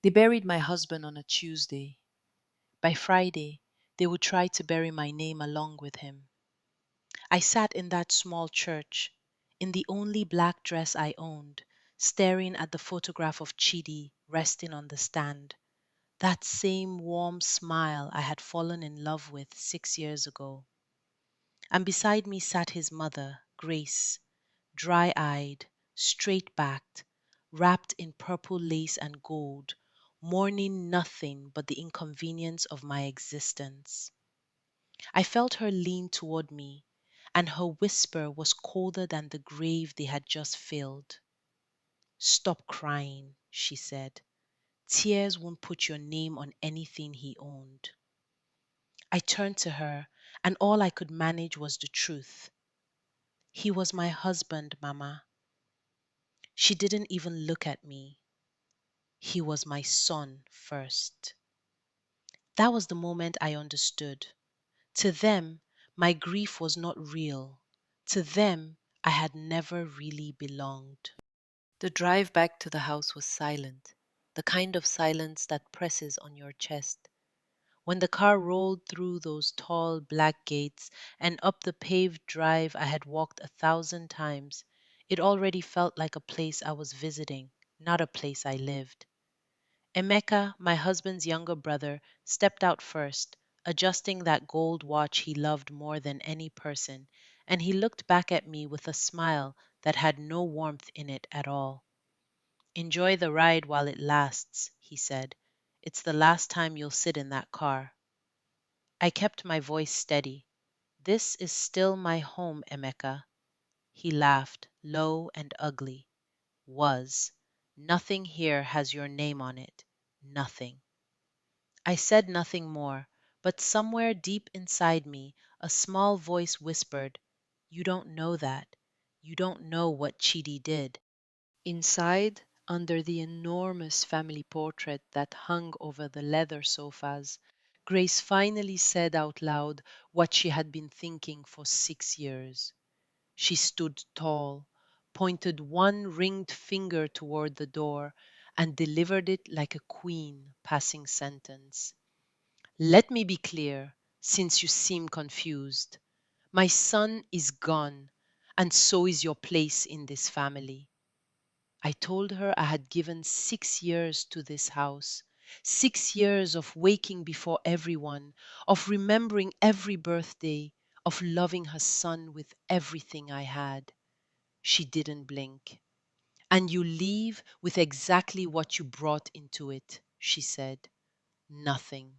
They buried my husband on a Tuesday. By Friday, they would try to bury my name along with him. I sat in that small church, in the only black dress I owned, staring at the photograph of Chidi resting on the stand, that same warm smile I had fallen in love with 6 years ago. And beside me sat his mother, Grace, dry eyed, straight backed, wrapped in purple lace and gold, mourning nothing but the inconvenience of my existence. I felt her lean toward me, and her whisper was colder than the grave they had just filled. Stop crying, she said. Tears won't put your name on anything he owned. I turned to her, and all I could manage was the truth. He was my husband, Mama. She didn't even look at me. He was my son first. That was the moment I understood. To them, my grief was not real. To them, I had never really belonged. The drive back to the house was silent, the kind of silence that presses on your chest. When the car rolled through those tall black gates and up the paved drive I had walked 1,000 times, it already felt like a place I was visiting, not a place I lived. Emeka, my husband's younger brother, stepped out first, adjusting that gold watch he loved more than any person, and he looked back at me with a smile that had no warmth in it at all. Enjoy the ride while it lasts, he said. It's the last time you'll sit in that car. I kept my voice steady. This is still my home, Emeka. He laughed, low and ugly. Was. Nothing here has your name on it. Nothing. I said nothing more, but somewhere deep inside me, a small voice whispered, You don't know that. You don't know what Chidi did. Inside, under the enormous family portrait that hung over the leather sofas, Grace finally said out loud what she had been thinking for 6 years. She stood tall, pointed one ringed finger toward the door, and delivered it like a queen passing sentence. Let me be clear, since you seem confused. My son is gone, and so is your place in this family. I told her I had given 6 years to this house, 6 years of waking before everyone, of remembering every birthday, of loving her son with everything I had. She didn't blink. And you leave with exactly what you brought into it, she said. Nothing.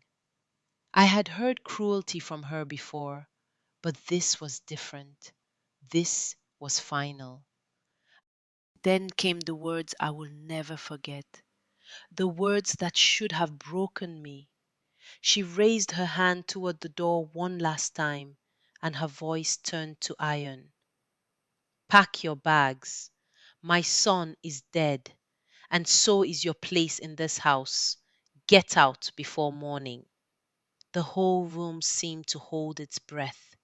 I had heard cruelty from her before, but this was different. This was final. Then came the words I will never forget, the words that should have broken me. She raised her hand toward the door one last time, and her voice turned to iron. Pack your bags. My son is dead, and so is your place in this house. Get out before morning. The whole room seemed to hold its breath,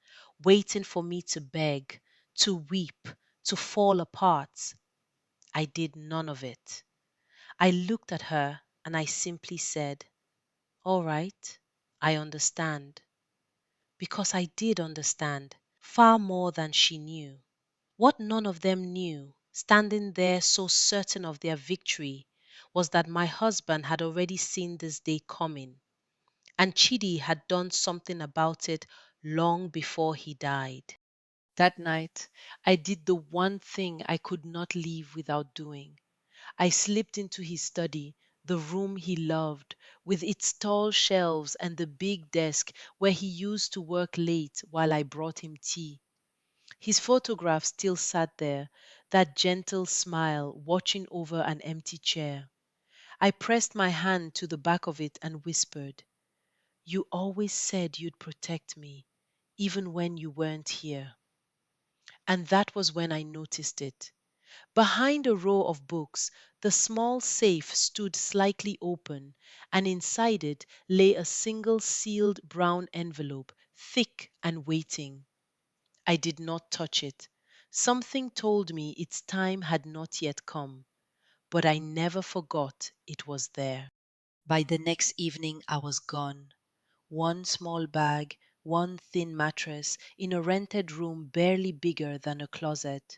waiting for me to beg, to weep, to fall apart. I did none of it. I looked at her and I simply said, All right, I understand. Because I did understand, far more than she knew. What none of them knew, standing there so certain of their victory, was that my husband had already seen this day coming, and Chidi had done something about it long before he died. That night, I did the one thing I could not leave without doing. I slipped into his study, the room he loved, with its tall shelves and the big desk where he used to work late while I brought him tea. His photograph still sat there, that gentle smile watching over an empty chair. I pressed my hand to the back of it and whispered, You always said you'd protect me, even when you weren't here. And that was when I noticed it. Behind a row of books, the small safe stood slightly open, and inside it lay a single sealed brown envelope, thick and waiting. I did not touch it. Something told me its time had not yet come, but I never forgot it was there. By the next evening, I was gone. One small bag, one thin mattress in a rented room barely bigger than a closet.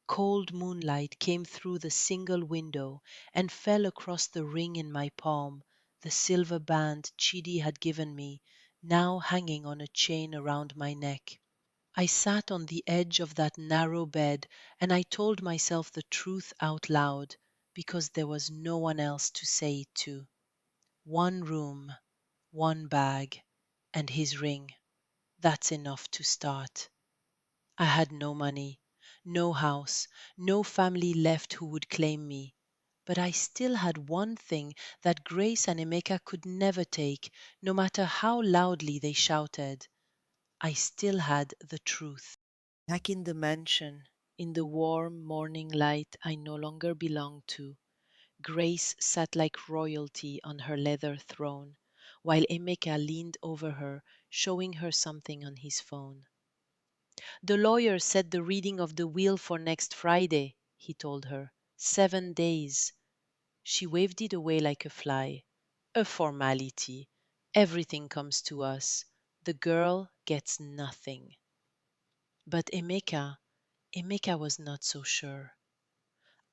Cold moonlight came through the single window and fell across the ring in my palm, the silver band Chidi had given me, now hanging on a chain around my neck. I sat on the edge of that narrow bed and I told myself the truth out loud because there was no one else to say it to. One room, one bag, and his ring. That's enough to start. I had no money, no house, no family left who would claim me. But I still had one thing that Grace and Emeka could never take, no matter how loudly they shouted. I still had the truth. Back in the mansion, in the warm morning light I no longer belonged to, Grace sat like royalty on her leather throne, while Emeka leaned over her, showing her something on his phone. The lawyer set the reading of the will for next Friday, he told her. 7 days. She waved it away like a fly. A formality. Everything comes to us. The girl gets nothing. But Emeka was not so sure.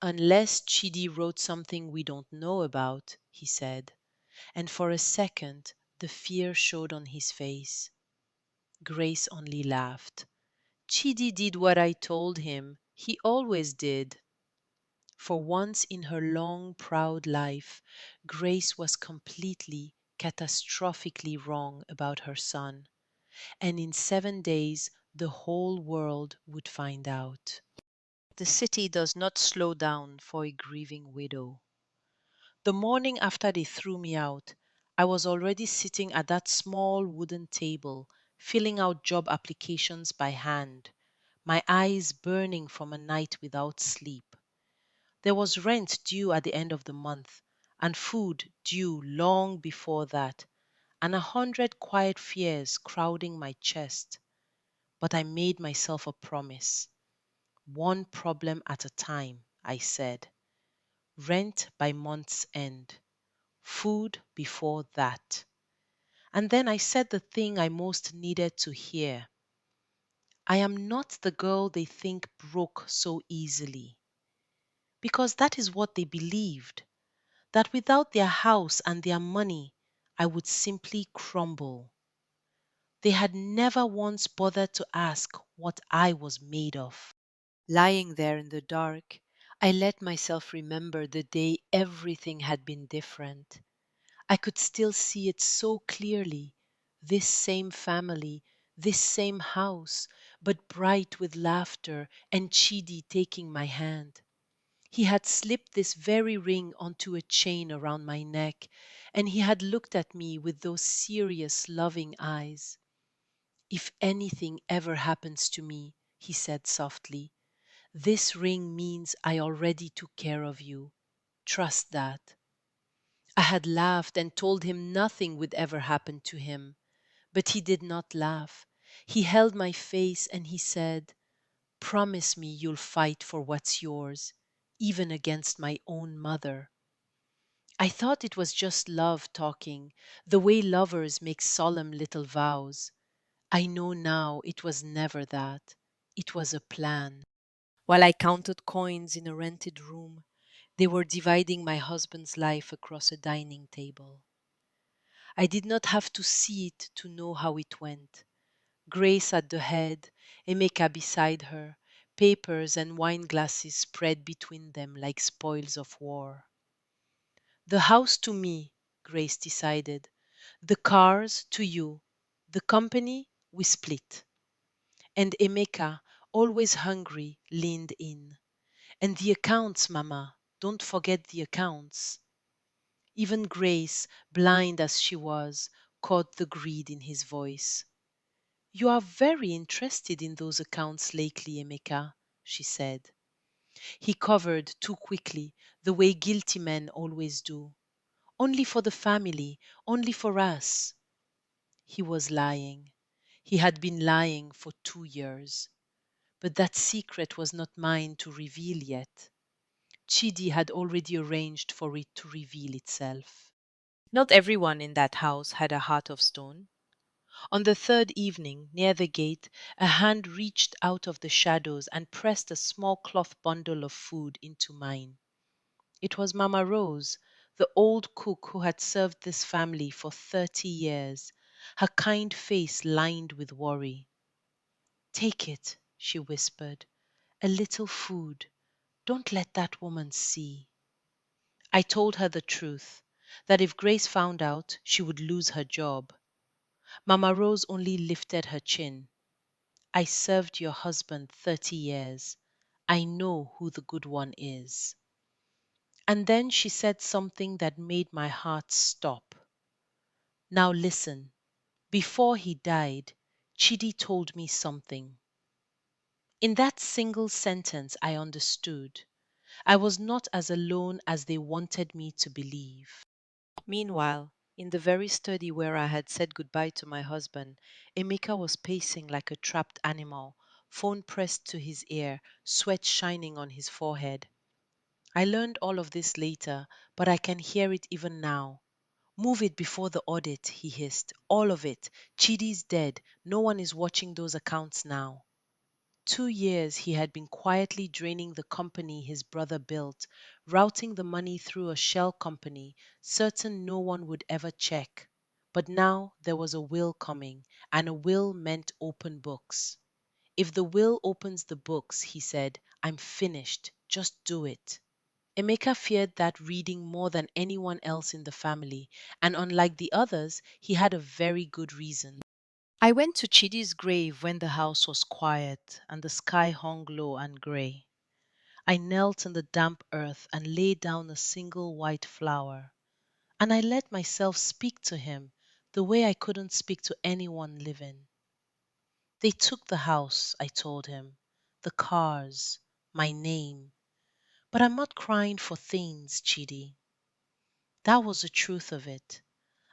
Unless Chidi wrote something we don't know about, he said, and for a second the fear showed on his face. Grace only laughed. Chidi did what I told him. He always did. For once in her long, proud life, Grace was completely, catastrophically wrong about her son. And in 7 days, the whole world would find out. The city does not slow down for a grieving widow. The morning after they threw me out, I was already sitting at that small wooden table, filling out job applications by hand, my eyes burning from a night without sleep. There was rent due at the end of the month, and food due long before that, and 100 quiet fears crowding my chest. But I made myself a promise. One problem at a time, I said. Rent by month's end. Food before that. And then I said the thing I most needed to hear. I am not the girl they think broke so easily. Because that is what they believed, that without their house and their money, I would simply crumble. They had never once bothered to ask what I was made of. Lying there in the dark, I let myself remember the day everything had been different. I could still see it so clearly. This same family, this same house, but bright with laughter and Chidi taking my hand. He had slipped this very ring onto a chain around my neck, and he had looked at me with those serious, loving eyes. If anything ever happens to me, he said softly, this ring means I already took care of you. Trust that. I had laughed and told him nothing would ever happen to him. But he did not laugh. He held my face and he said, promise me you'll fight for what's yours, even against my own mother. I thought it was just love talking, the way lovers make solemn little vows. I know now it was never that. It was a plan. While I counted coins in a rented room, they were dividing my husband's life across a dining table. I did not have to see it to know how it went. Grace at the head, Emeka beside her, papers and wine glasses spread between them like spoils of war. The house to me, Grace decided. The cars to you. The company we split. And Emeka, always hungry, leaned in. And the accounts, Mama. Don't forget the accounts. Even Grace, blind as she was, caught the greed in his voice. You are very interested in those accounts lately, Emeka, she said. He covered too quickly, the way guilty men always do. Only for the family, only for us. He was lying. He had been lying for 2 years. But that secret was not mine to reveal yet. Chidi had already arranged for it to reveal itself. Not everyone in that house had a heart of stone. On the third evening, near the gate, a hand reached out of the shadows and pressed a small cloth bundle of food into mine. It was Mama Rose, the old cook who had served this family for 30 years, her kind face lined with worry. Take it, she whispered. A little food. Don't let that woman see. I told her the truth, that if Grace found out, she would lose her job. Mama Rose only lifted her chin. I served your husband 30 years. I know who the good one is. And then she said something that made my heart stop. Now listen, before he died, Chidi told me something. In that single sentence, I understood. I was not as alone as they wanted me to believe. Meanwhile, in the very study where I had said goodbye to my husband, Emeka was pacing like a trapped animal, phone pressed to his ear, sweat shining on his forehead. I learned all of this later, but I can hear it even now. Move it before the audit, he hissed. All of it. Chidi's dead. No one is watching those accounts now. 2 years he had been quietly draining the company his brother built, routing the money through a shell company, certain no one would ever check. But now there was a will coming, and a will meant open books. If the will opens the books, he said, I'm finished. Just do it. Emeka feared that reading more than anyone else in the family, and unlike the others, he had a very good reason. I went to Chidi's grave when the house was quiet and the sky hung low and grey. I knelt in the damp earth and laid down a single white flower, and I let myself speak to him the way I couldn't speak to anyone living. They took the house, I told him, the cars, my name, but I'm not crying for things, Chidi. That was the truth of it.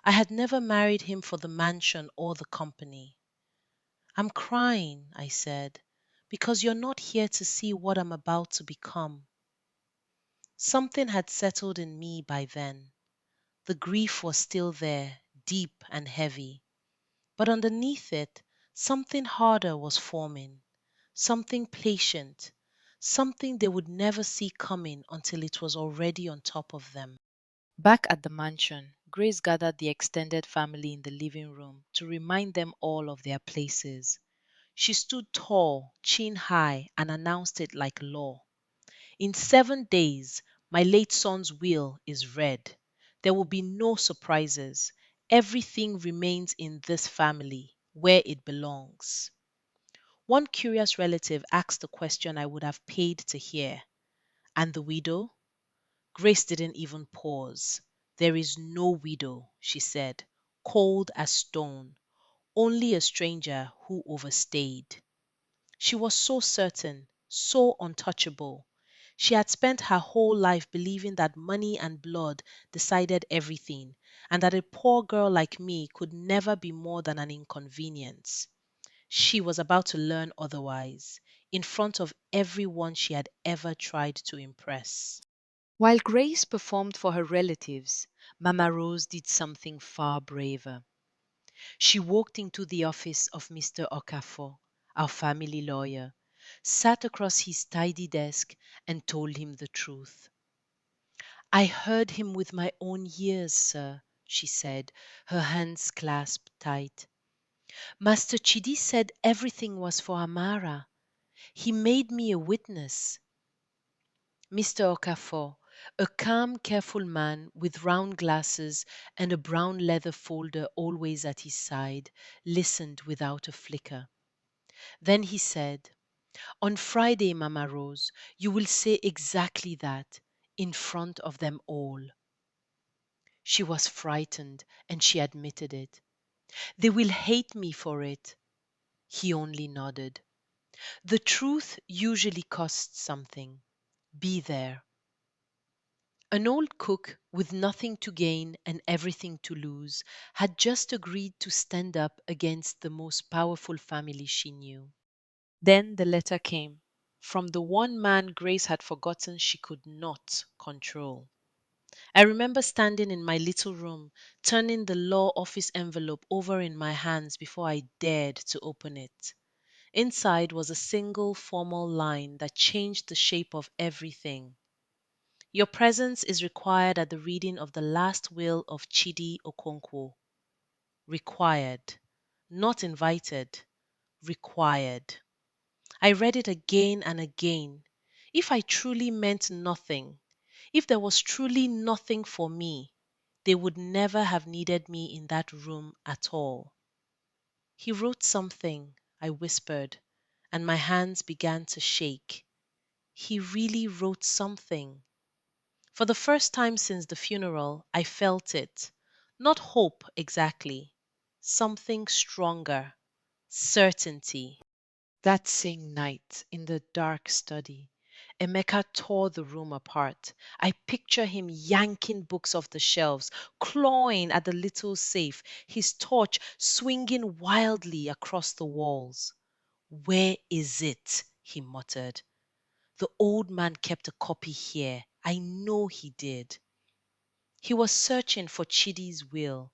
I had never married him for the mansion or the company. I'm crying, I said, because you're not here to see what I'm about to become. Something had settled in me by then. The grief was still there, deep and heavy. But underneath it, something harder was forming, something patient, something they would never see coming until it was already on top of them. Back at the mansion, Grace gathered the extended family in the living room to remind them all of their places. She stood tall, chin high, and announced it like law. In 7 days, my late son's will is read. There will be no surprises. Everything remains in this family, where it belongs. One curious relative asked the question I would have paid to hear. And the widow? Grace didn't even pause. There is no widow, she said, cold as stone, only a stranger who overstayed. She was so certain, so untouchable. She had spent her whole life believing that money and blood decided everything, and that a poor girl like me could never be more than an inconvenience. She was about to learn otherwise, in front of everyone she had ever tried to impress. While Grace performed for her relatives, Mama Rose did something far braver. She walked into the office of Mr. Okafor, our family lawyer, sat across his tidy desk, and told him the truth. I heard him with my own ears, sir, she said, her hands clasped tight. Master Chidi said everything was for Amara. He made me a witness. Mr. Okafor, a calm, careful man with round glasses and a brown leather folder always at his side, listened without a flicker. Then he said, on Friday, Mama Rose, you will say exactly that, in front of them all. She was frightened, and she admitted it. They will hate me for it. He only nodded. The truth usually costs something. Be there. An old cook with nothing to gain and everything to lose had just agreed to stand up against the most powerful family she knew. Then the letter came from the one man Grace had forgotten she could not control. I remember standing in my little room, turning the law office envelope over in my hands before I dared to open it. Inside was a single formal line that changed the shape of everything. Your presence is required at the reading of the last will of Chidi Okonkwo. Required. Not invited. Required. I read it again and again. If I truly meant nothing, if there was truly nothing for me, they would never have needed me in that room at all. He wrote something, I whispered, and my hands began to shake. He really wrote something. For the first time since the funeral, I felt it. Not hope exactly, something stronger, certainty. That same night, in the dark study, Emeka tore the room apart. I picture him yanking books off the shelves, clawing at the little safe, his torch swinging wildly across the walls. Where is it? He muttered. The old man kept a copy here. I know he did. He was searching for Chidi's will,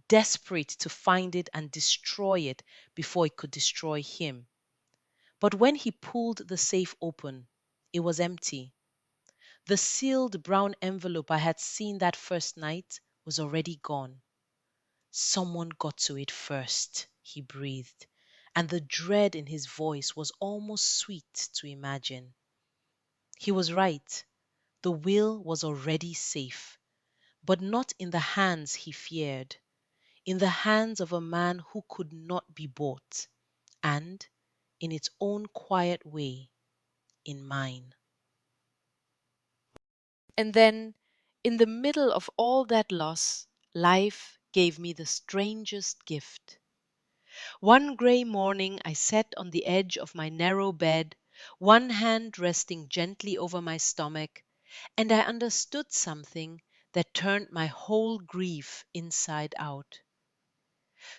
desperate to find it and destroy it before it could destroy him. But when he pulled the safe open, it was empty. The sealed brown envelope I had seen that first night was already gone. Someone got to it first, he breathed, and the dread in his voice was almost sweet to imagine. He was right. The will was already safe, but not in the hands he feared, in the hands of a man who could not be bought, and, in its own quiet way, in mine. And then, in the middle of all that loss, life gave me the strangest gift. One gray morning, I sat on the edge of my narrow bed, one hand resting gently over my stomach, and I understood something that turned my whole grief inside out.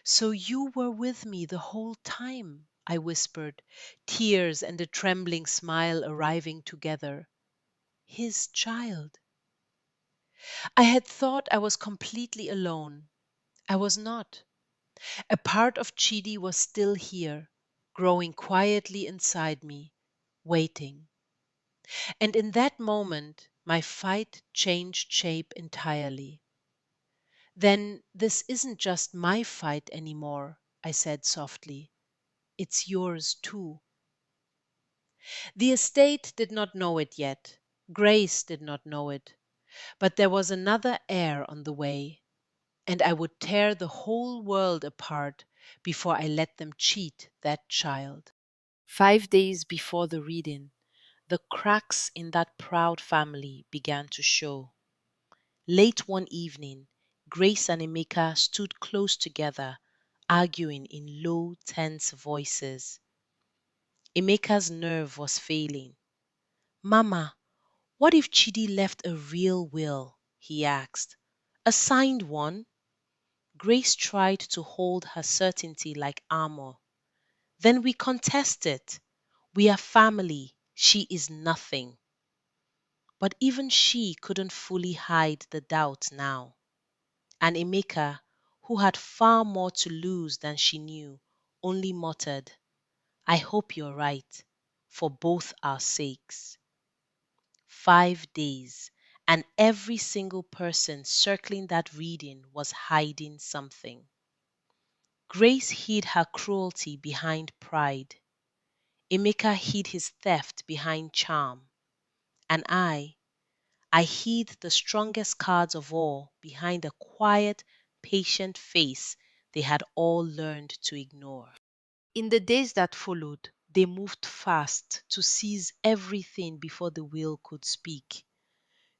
So you were with me the whole time, I whispered, tears and a trembling smile arriving together. His child. I had thought I was completely alone. I was not. A part of Chidi was still here, growing quietly inside me, waiting. And in that moment, my fight changed shape entirely. Then this isn't just my fight anymore, I said softly. It's yours too. The estate did not know it yet. Grace did not know it. But there was another heir on the way, and I would tear the whole world apart before I let them cheat that child. 5 days before the reading, the cracks in that proud family began to show. Late one evening, Grace and Emeka stood close together, arguing in low, tense voices. Emeka's nerve was failing. Mama, what if Chidi left a real will? He asked. A signed one? Grace tried to hold her certainty like armor. Then we contest it. We are family. She is nothing. But even she couldn't fully hide the doubt now. And Emeka, who had far more to lose than she knew, only muttered, I hope you're right, for both our sakes. 5 days, and every single person circling that reading was hiding something. Grace hid her cruelty behind pride. Emeka hid his theft behind charm. And I hid the strongest cards of all behind a quiet, patient face they had all learned to ignore. In the days that followed, they moved fast to seize everything before the will could speak.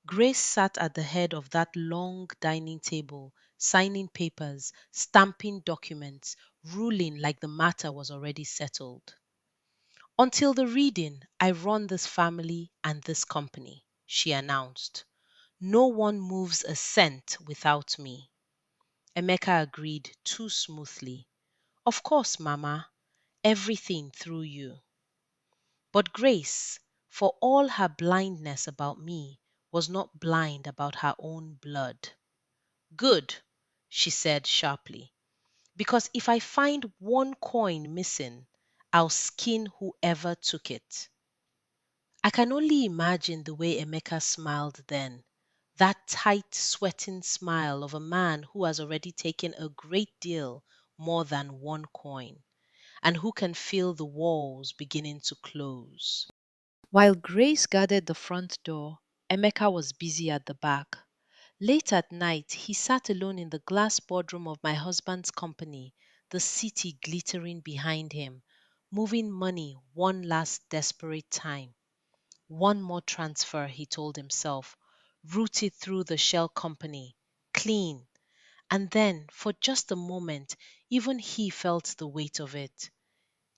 Grace sat at the head of that long dining table, signing papers, stamping documents, ruling like the matter was already settled. Until the reading, I run this family and this company, she announced. No one moves a cent without me. Emeka agreed too smoothly. Of course, Mama, everything through you. But Grace, for all her blindness about me, was not blind about her own blood. Good, she said sharply, because if I find one coin missing, I'll skin whoever took it. I can only imagine the way Emeka smiled then. That tight, sweating smile of a man who has already taken a great deal more than one coin, and who can feel the walls beginning to close. While Grace guarded the front door, Emeka was busy at the back. Late at night, he sat alone in the glass boardroom of my husband's company, the city glittering behind him, moving money one last desperate time. One more transfer, he told himself, rooted through the shell company, clean. And then, for just a moment, even he felt the weight of it.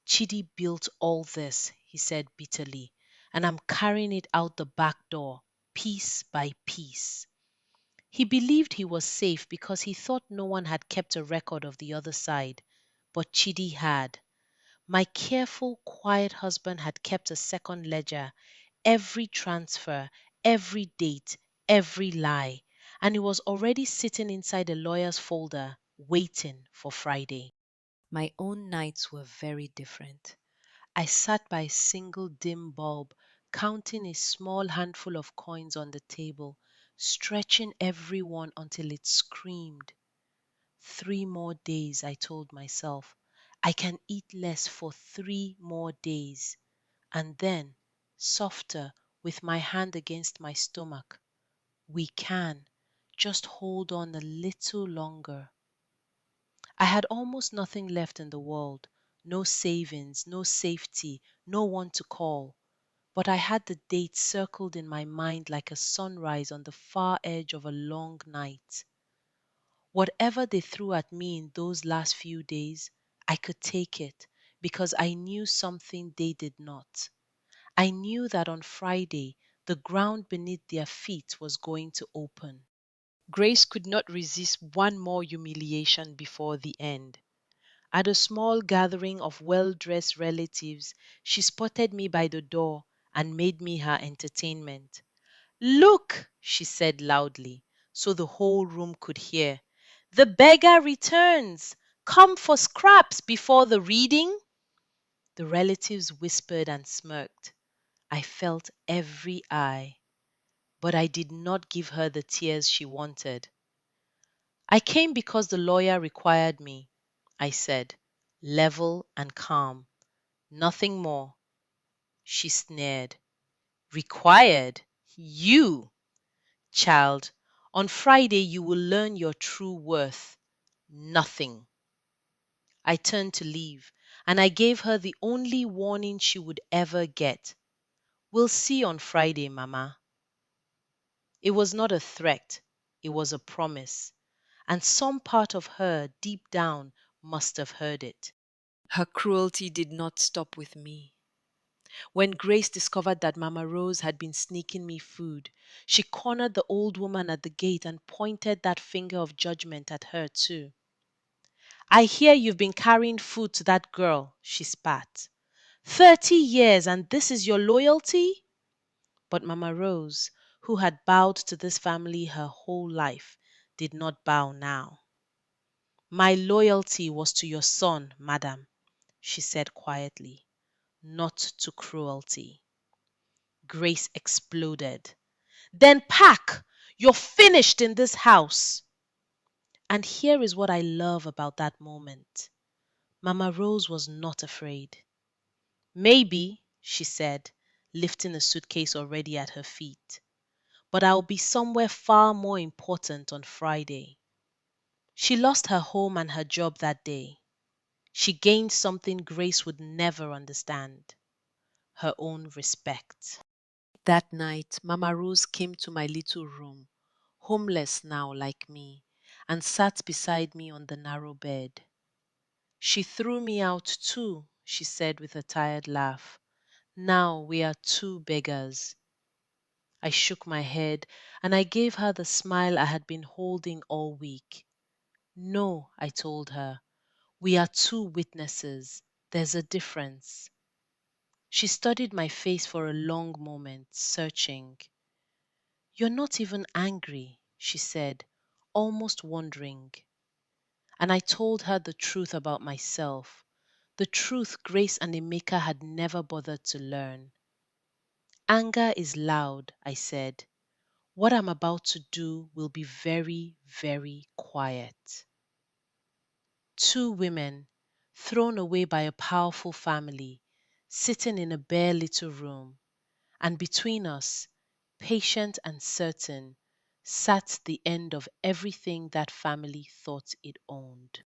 Chidi built all this, he said bitterly, and I'm carrying it out the back door, piece by piece. He believed he was safe because he thought no one had kept a record of the other side, but Chidi had. My careful, quiet husband had kept a second ledger, every transfer, every date, every lie, and it was already sitting inside a lawyer's folder, waiting for Friday. My own nights were very different. I sat by a single dim bulb, counting a small handful of coins on the table, stretching every one until it screamed. 3 more days, I told myself. I can eat less for 3 more days. And then, softer, with my hand against my stomach, we can just hold on a little longer. I had almost nothing left in the world, no savings, no safety, no one to call. But I had the date circled in my mind like a sunrise on the far edge of a long night. Whatever they threw at me in those last few days, I could take it because I knew something they did not. I knew that on Friday, the ground beneath their feet was going to open. Grace could not resist one more humiliation before the end. At a small gathering of well dressed relatives, she spotted me by the door and made me her entertainment. Look, she said loudly, so the whole room could hear. The beggar returns. Come for scraps before the reading. The relatives whispered and smirked. I felt every eye, but I did not give her the tears she wanted. I came because the lawyer required me, I said, level and calm. Nothing more. She sneered. Required? You! Child, on Friday you will learn your true worth. Nothing. I turned to leave, and I gave her the only warning she would ever get. We'll see on Friday, Mama. It was not a threat, it was a promise, and some part of her deep down must have heard it. Her cruelty did not stop with me. When Grace discovered that Mama Rose had been sneaking me food, she cornered the old woman at the gate and pointed that finger of judgment at her, too. I hear you've been carrying food to that girl, she spat. 30 years, and this is your loyalty? But Mama Rose, who had bowed to this family her whole life, did not bow now. My loyalty was to your son, madam, she said quietly, not to cruelty. Grace exploded. Then pack! You're finished in this house. And here is what I love about that moment. Mama Rose was not afraid. Maybe, she said, lifting a suitcase already at her feet, but I'll be somewhere far more important on Friday. She lost her home and her job that day. She gained something Grace would never understand, her own respect. That night, Mama Rose came to my little room, homeless now like me, and sat beside me on the narrow bed. She threw me out too, she said with a tired laugh. Now we are two beggars. I shook my head and I gave her the smile I had been holding all week. No, I told her, we are two witnesses. There's a difference. She studied my face for a long moment, searching. You're not even angry, she said, almost wondering. And I told her the truth about myself, the truth Grace and Emeka had never bothered to learn. Anger is loud, I said. What I'm about to do will be very, very quiet. Two women, thrown away by a powerful family, sitting in a bare little room, and between us, patient and certain, sat the end of everything that family thought it owned.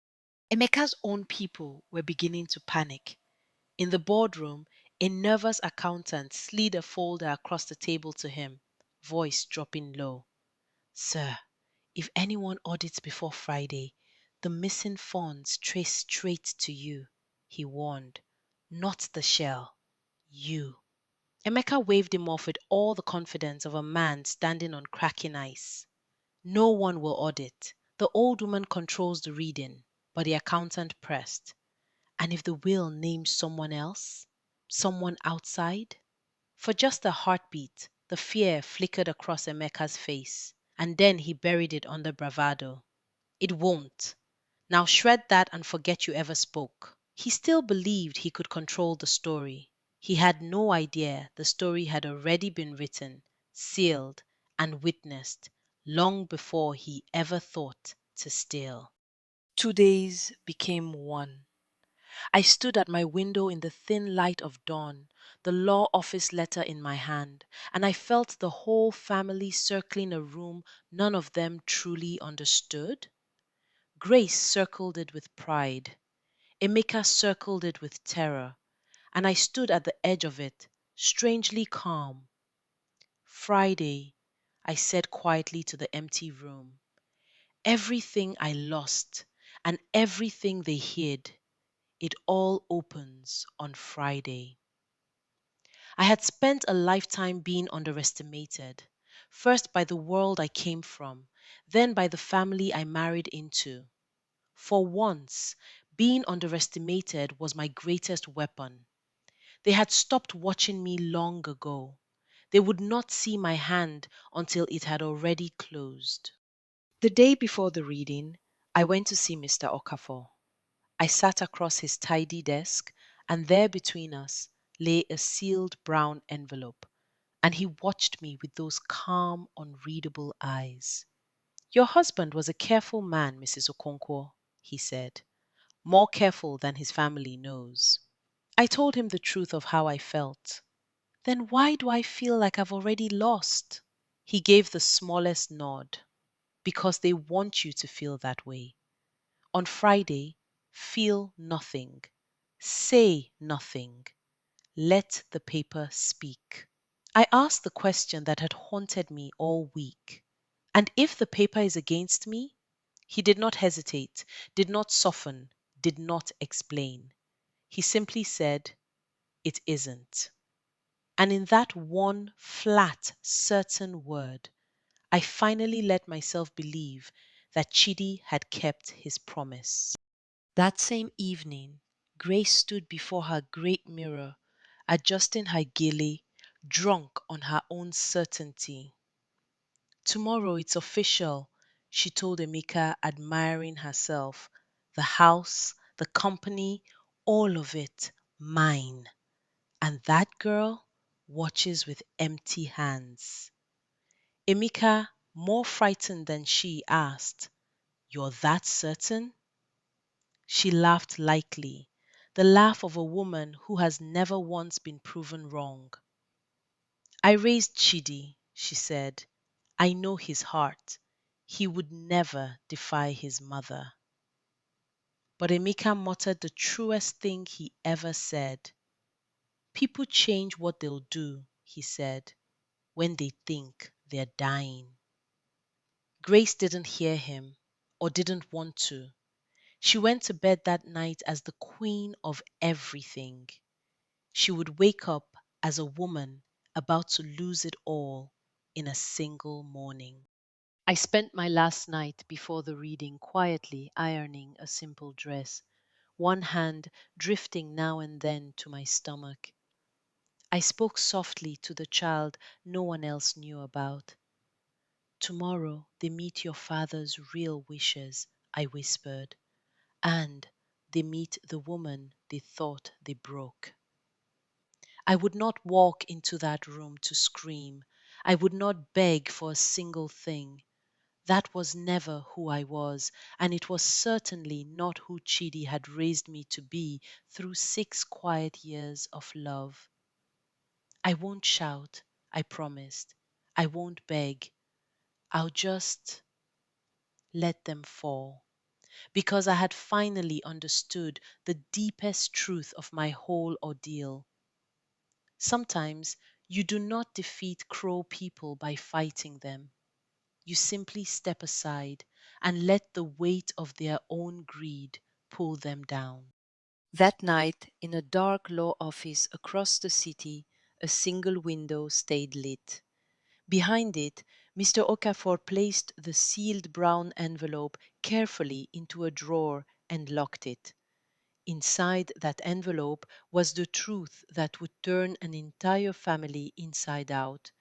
Emeka's own people were beginning to panic. In the boardroom, a nervous accountant slid a folder across the table to him, voice dropping low. Sir, if anyone audits before Friday, the missing funds trace straight to you, he warned. Not the shell, you. Emeka waved him off with all the confidence of a man standing on cracking ice. No one will audit. The old woman controls the reading, but the accountant pressed. And if the will names someone else? Someone outside? For just a heartbeat, the fear flickered across Emeka's face, and then he buried it under bravado. It won't. Now shred that and forget you ever spoke. He still believed he could control the story. He had no idea the story had already been written, sealed, and witnessed long before he ever thought to steal. 2 days became one. I stood at my window in the thin light of dawn, the law office letter in my hand, and I felt the whole family circling a room none of them truly understood. Grace circled it with pride. Emeka circled it with terror, and I stood at the edge of it, strangely calm. Friday, I said quietly to the empty room. Everything I lost and everything they hid, it all opens on Friday. I had spent a lifetime being underestimated, first by the world I came from, then by the family I married into. For once, being underestimated was my greatest weapon. They had stopped watching me long ago. They would not see my hand until it had already closed. The day before the reading, I went to see Mr. Okafor. I sat across his tidy desk, and there between us lay a sealed brown envelope, and he watched me with those calm, unreadable eyes. Your husband was a careful man, Mrs. Okonkwo, he said, more careful than his family knows. I told him the truth of how I felt. Then why do I feel like I've already lost? He gave the smallest nod. Because they want you to feel that way. On Friday, feel nothing. Say nothing. Let the paper speak. I asked the question that had haunted me all week. And if the paper is against me? He did not hesitate, did not soften, did not explain. He simply said, it isn't. And in that one flat, certain word, I finally let myself believe that Chidi had kept his promise. That same evening, Grace stood before her great mirror, adjusting her gele, drunk on her own certainty. Tomorrow it's official, she told Emeka, admiring herself. The house, the company, all of it, mine. And that girl watches with empty hands. Emeka, more frightened than she, asked, You're that certain? She laughed lightly, the laugh of a woman who has never once been proven wrong. I raised Chidi, she said. I know his heart. He would never defy his mother. But Emeka muttered the truest thing he ever said. People change what they'll do, he said, when they think they're dying. Grace didn't hear him, or didn't want to. She went to bed that night as the queen of everything. She would wake up as a woman about to lose it all in a single morning. I spent my last night before the reading quietly ironing a simple dress, one hand drifting now and then to my stomach. I spoke softly to the child no one else knew about. tomorrow they meet your father's real wishes, I whispered, and they meet the woman they thought they broke. I would not walk into that room to scream. I would not beg for a single thing. That was never who I was, and it was certainly not who Chidi had raised me to be through 6 quiet years of love. I won't shout, I promised. I won't beg. I'll just let them fall. Because I had finally understood the deepest truth of my whole ordeal. Sometimes you do not defeat crow people by fighting them. You simply step aside and let the weight of their own greed pull them down. That night, in a dark law office across the city, a single window stayed lit. Behind it, Mr. Okafor placed the sealed brown envelope carefully into a drawer and locked it. Inside that envelope was the truth that would turn an entire family inside out.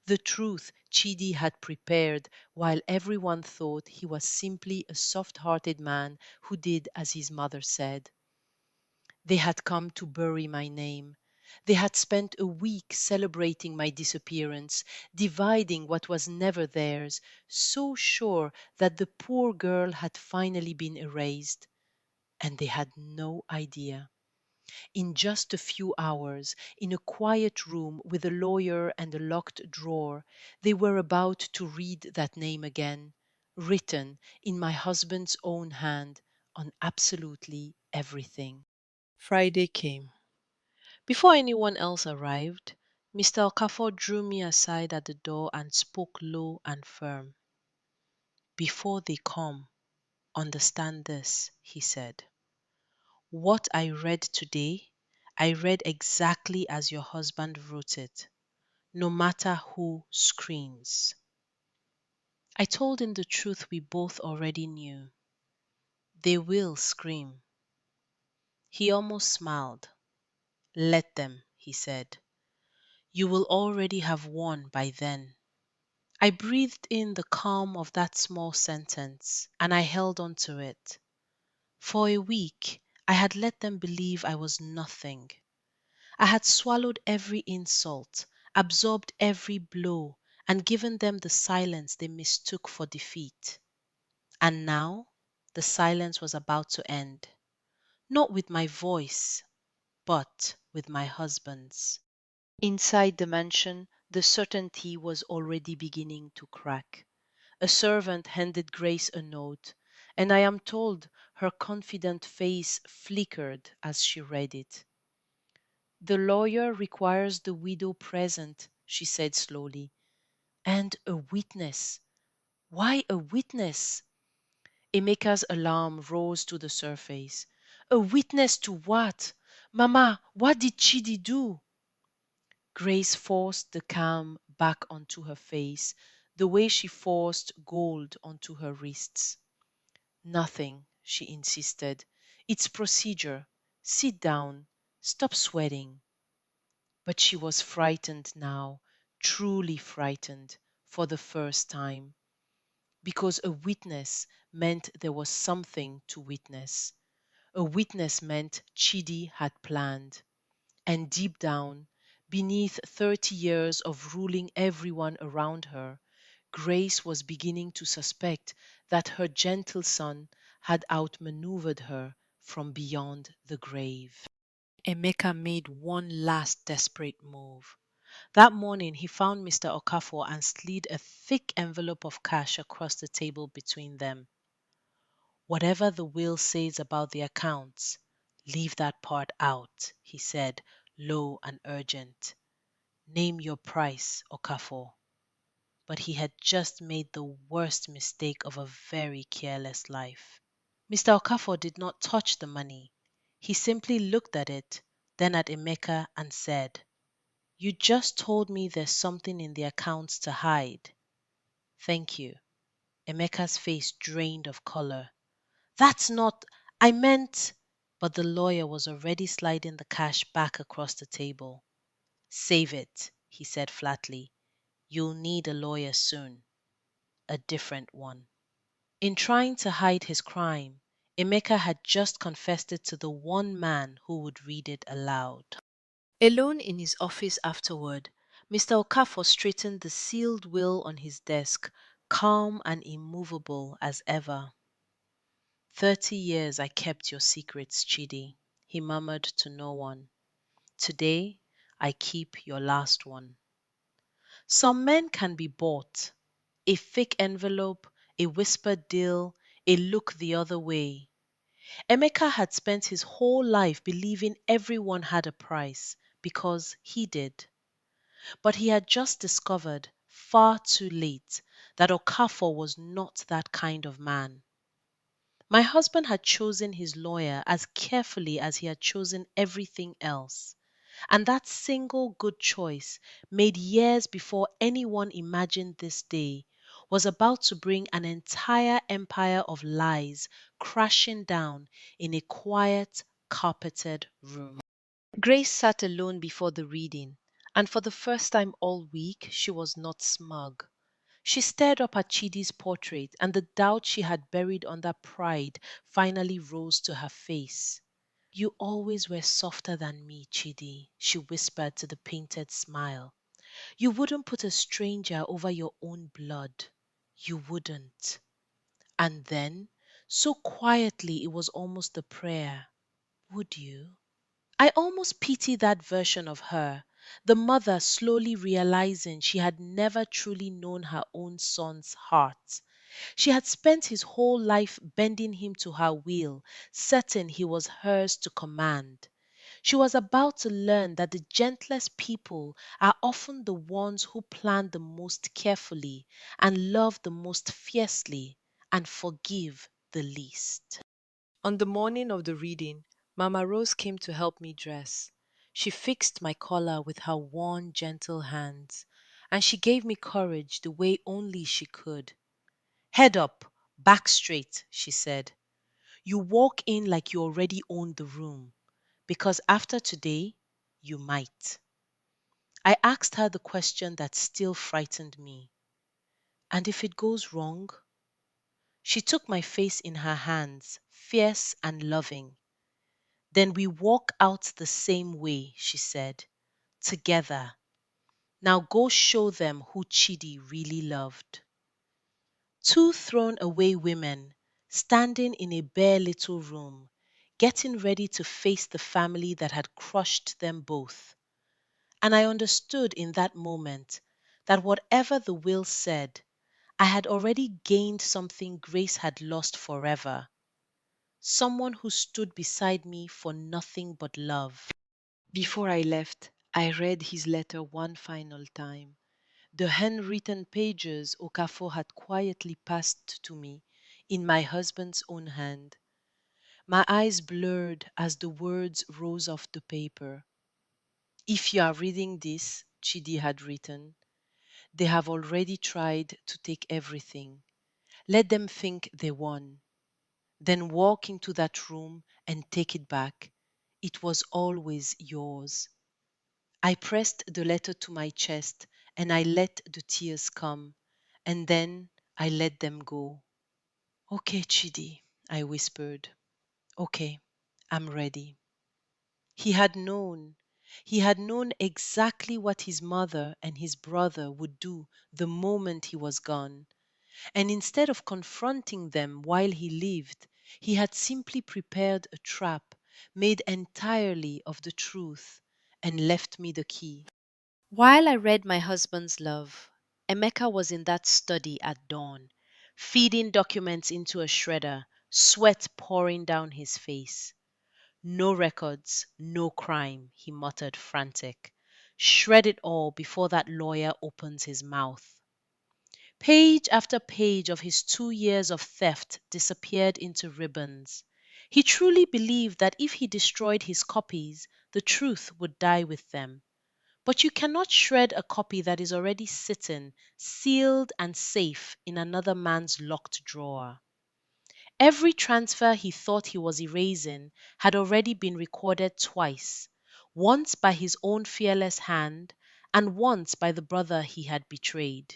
The truth Chidi had prepared while everyone thought he was simply a soft hearted man who did as his mother said. They had come to bury my name. They had spent a week celebrating my disappearance, dividing what was never theirs, so sure that the poor girl had finally been erased. And they had no idea. In just a few hours, in a quiet room with a lawyer and a locked drawer, they were about to read that name again, written in my husband's own hand on absolutely everything. Friday came. Before anyone else arrived, Mr. Okafor drew me aside at the door and spoke low and firm. Before they come, understand this, he said. What I read today, I read exactly as your husband wrote it, no matter who screams. I told him the truth we both already knew. They will scream. He almost smiled. Let them, he said. You will already have won by then. I breathed in the calm of that small sentence, and I held on to it. For a week, I had let them believe I was nothing. I had swallowed every insult, absorbed every blow, and given them the silence they mistook for defeat. And now, the silence was about to end, not with my voice, but with my husband's. Inside the mansion, the certainty was already beginning to crack. A servant handed Grace a note, and I am told her confident face flickered as she read it. The lawyer requires the widow present, she said slowly, and a witness. Why a witness? Emeka's alarm rose to the surface. A witness to what? Mama, what did Chidi do? Grace forced the calm back onto her face, the way she forced gold onto her wrists. Nothing, she insisted. It's procedure. Sit down. Stop sweating. But she was frightened now, truly frightened, for the first time. Because a witness meant there was something to witness. A witness meant Chidi had planned. And deep down, beneath 30 years of ruling everyone around her, Grace was beginning to suspect that her gentle son had outmaneuvered her from beyond the grave. Emeka made one last desperate move. That morning, he found Mr. Okafor and slid a thick envelope of cash across the table between them. Whatever the will says about the accounts, leave that part out, he said, low and urgent. Name your price, Okafor. But he had just made the worst mistake of a very careless life. Mr. Okafor did not touch the money. He simply looked at it, then at Emeka and said, You just told me there's something in the accounts to hide. Thank you. Emeka's face drained of color. That's not, I meant. But the lawyer was already sliding the cash back across the table. Save it, he said flatly. You'll need a lawyer soon. a different one. In trying to hide his crime, Emeka had just confessed it to the one man who would read it aloud. Alone in his office afterward, Mr. Okafor straightened the sealed will on his desk, calm and immovable as ever. 30 years I kept your secrets, Chidi, he murmured to no one. Today, I keep your last one. Some men can be bought. A fake envelope, a whispered deal, a look the other way. Emeka had spent his whole life believing everyone had a price because he did. But he had just discovered, far too late, that Okafor was not that kind of man. My husband had chosen his lawyer as carefully as he had chosen everything else. And that single good choice, made years before anyone imagined this day, was about to bring an entire empire of lies crashing down in a quiet, carpeted room. Grace sat alone before the reading, and for the first time all week she was not smug. She stared up at Chidi's portrait, and the doubt she had buried under pride finally rose to her face. You always were softer than me, Chidi, she whispered to the painted smile. You wouldn't put a stranger over your own blood. You wouldn't. And then, so quietly it was almost a prayer, would you? I almost pity that version of her, the mother slowly realizing she had never truly known her own son's heart. She had spent his whole life bending him to her will, certain he was hers to command. She was about to learn that the gentlest people are often the ones who plan the most carefully and love the most fiercely and forgive the least. On the morning of the reading, Mama Rose came to help me dress. She fixed my collar with her worn, gentle hands, and she gave me courage the way only she could. Head up, back straight, she said. You walk in like you already own the room, because after today, you might. I asked her the question that still frightened me. And if it goes wrong? She took my face in her hands, fierce and loving. Then we walk out the same way, she said, together. Now go show them who Chidi really loved. Two thrown away women, standing in a bare little room, getting ready to face the family that had crushed them both. And I understood in that moment that whatever the will said, I had already gained something Grace had lost forever. Someone who stood beside me for nothing but love. Before I left, I read his letter one final time. The handwritten pages Okafor had quietly passed to me in my husband's own hand. My eyes blurred as the words rose off the paper. If you are reading this, Chidi had written, they have already tried to take everything. Let them think they won. Then walk into that room and take it back. It was always yours. I pressed the letter to my chest and I let the tears come, and then I let them go. Okay, Chidi, I whispered. Okay, I'm ready. He had known. He had known exactly what his mother and his brother would do the moment he was gone. And instead of confronting them while he lived, he had simply prepared a trap made entirely of the truth and left me the key. While I read my husband's love, Emeka was in that study at dawn, feeding documents into a shredder, sweat pouring down his face. No records, no crime, he muttered frantic. Shred it all before that lawyer opens his mouth. Page after page of his 2 years of theft disappeared into ribbons. He truly believed that if he destroyed his copies, the truth would die with them. But you cannot shred a copy that is already sitting, sealed and safe in another man's locked drawer. Every transfer he thought he was erasing had already been recorded twice, once by his own fearless hand and once by the brother he had betrayed.